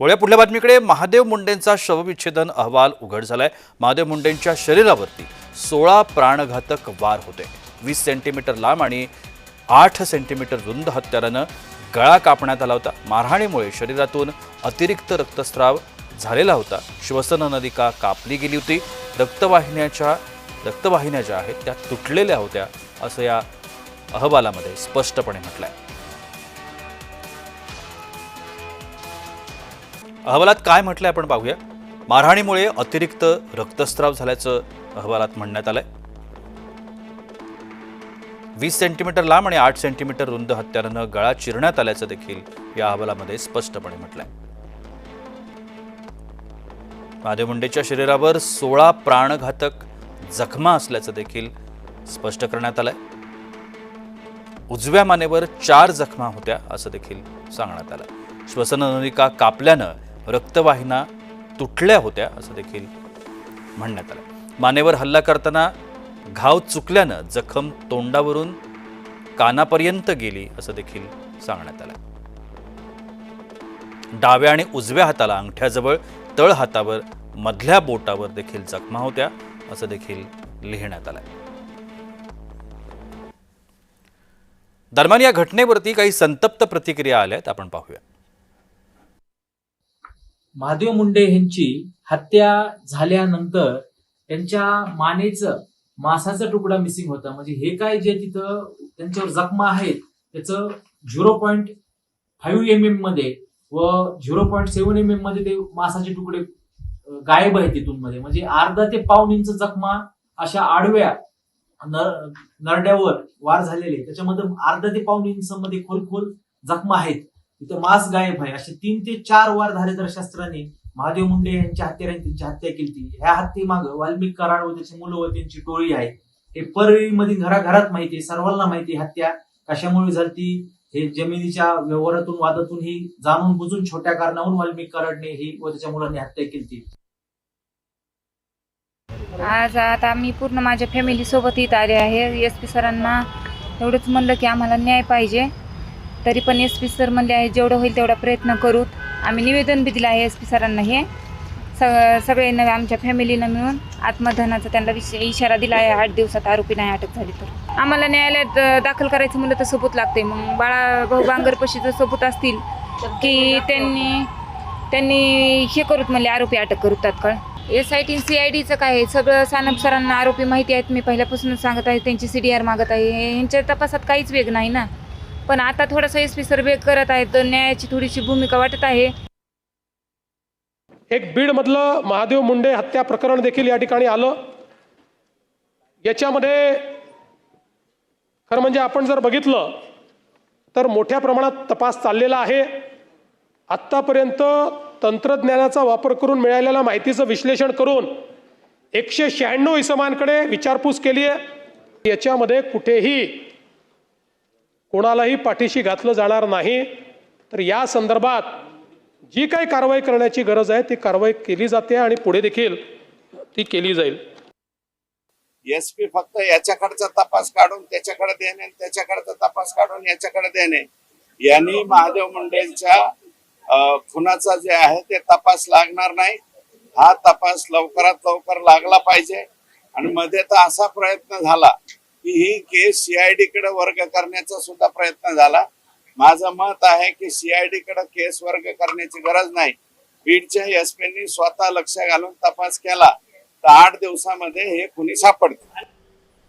वळ्या पुढल्या बातमीकडे. महादेव मुंडेंचा शवविच्छेदन अहवाल उघड झालाय. महादेव मुंडेंच्या शरीरावरती 16 प्राणघातक वार होते. 20 सेंटीमीटर लांब आणि 8 सेंटीमीटर रुंद हत्यारानं गळा कापण्यात आला होता. मारहाणीमुळे शरीरातून अतिरिक्त रक्तस्राव झालेला होता. श्वसन नलिका कापली गेली होती. रक्तवाहिन्या ज्या आहेत त्या तुटलेल्या होत्या असं या अहवालामध्ये स्पष्टपणे म्हटलंय. अहवालात काय म्हटलंय आपण पाहूया. मारहाणीमुळे अतिरिक्त रक्तस्राव झाल्याचं अहवालात म्हणण्यात आलंय. 20 सेंटीमीटर लांब आणि 8 सेंटीमीटर रुंद हत्यारानं गळा चिरण्यात आल्याचं देखील या अहवालामध्ये स्पष्टपणे म्हटलंय. महादेव मुंडेच्या शरीरावर 16 प्राणघातक जखमा असल्याचं देखील स्पष्ट करण्यात आलंय. उजव्या मानेवर 4 जखमा होत्या असं देखील सांगण्यात आलं. श्वसन नलिका कापल्यानं रक्तवाहिन्या तुटल्या होत्या असं देखील म्हणण्यात आलं. मानेवर हल्ला करताना घाव चुकल्यानं जखम तोंडावरून कानापर्यंत गेली असं देखील सांगण्यात आलं. डाव्या आणि उजव्या हाताला अंगठ्याजवळ, तळ हातावर, मधल्या बोटावर देखील जखमा होत्या असं देखील लिहिण्यात आलंय. दरम्यान या घटनेवरती काही संतप्त प्रतिक्रिया आल्यात, आपण पाहूया. महादेव मुंडे यांची हत्या झाल्यानंतर त्यांच्या मानेचं मांसाचा तुकडा मिसिंग होता. म्हणजे हे काय जे तिथं त्यांच्यावर जखमा आहेत त्याचं 0.5 mm मध्ये व 0.7 mm मध्ये ते मांसाचे तुकडे गायब आहेत तिथून मध्ये. म्हणजे अर्धा ते पाऊण इंच जखमा अशा आडव्या नरड्यावर वार झालेले, त्याच्यामध्ये अर्धा ते पाऊण इंच मध्ये खोल जखमा आहेत. तिथं मांस गायब आहे. असे 3 ते 4 वार धारेदार शस्त्राने महादेव मुंडे यांच्या हत्यारांनी त्यांची हत्या केली. ह्या हत्येमागं वाल्मिक कराड व त्याची मुलं व त्यांची टोळी आहे. हे परळीमध्ये घराघरात माहिती आहे, सर्वांना माहिती. हत्या कशामुळे झाली हे जमिनीच्या व्यवहारातून, वादातून ही जाणून बुजून छोट्या कारणावरून वाल्मिक कराडने ही व त्याच्या मुलांनी हत्या केली. आज आता मी पूर्ण माझ्या फॅमिली सोबत इथं आले आहे. SP सरांना एवढंच म्हणलं की आम्हाला न्याय पाहिजे. तरी पण SP सर म्हणले आहे जेवढं होईल तेवढा प्रयत्न करूत. आम्ही निवेदन बी दिलं आहे SP सरांना. हे सगळ्यांना आमच्या फॅमिलीनं मिळून आत्मदहनाचा त्यांना इशारा दिला आहे. 8 दिवसात आरोपी नाही अटक झाली तर आम्हाला न्यायालयात दाखल करायचं म्हणलं तर सबूत लागते. मग बाळाभाऊ बांगरपशी जर सबूत असतील की त्यांनी हे करूत म्हणले, आरोपी अटक करूत तात्काळ. SIT CIDचं काय आहे सगळं सानप सरांना आरोपी माहिती आहेत. मी पहिल्यापासूनच सांगत आहे त्यांची CDR मागत आहे. यांच्या तपासात काहीच वेग नाही ना. पण आता थोडासा SP सर वेग करत आहेत, तर न्यायाची थोडीशी भूमिका वाटत आहे. एक बीडमधलं महादेव मुंडे हत्या प्रकरण देखील या ठिकाणी आलं. याच्यामध्ये खरं म्हणजे आपण जर बघितलं तर मोठ्या प्रमाणात तपास चाललेला आहे. आत्तापर्यंत तंत्रज्ञानाचा वापर करून मिळालेल्या माहितीचं विश्लेषण करून 196 इसमांकडे विचारपूस केली आहे. याच्यामध्ये कुठेही कोणालाही पाठीशी घातलं जाणार नाही. तर या संदर्भात जी काही कारवाई करण्याची गरज आहे ती कारवाई केली जाते आणि पुढे देखील ती केली जाईल. SP फक्त याच्याकडचा तपास काढून त्याच्याकडे देणे, त्याच्याकडचा तपास काढून याच्याकडे देणे, यांनी महादेव मुंडेंच्या खुनाचा जे आहे ते तपास लागणार नाही. हा तपास लवकरात लवकर लागला पाहिजे. आणि मध्ये तर असा प्रयत्न झाला की ही केस CID कडे वर्ग करण्याचा सुद्धा प्रयत्न झाला. माझं मत आहे की CID कडे केस वर्ग करण्याची गरज नाही. बीडच्या SPनी स्वतः लक्ष घालून तपास केला तर 8 दिवसामध्ये हे खुनी सापडते.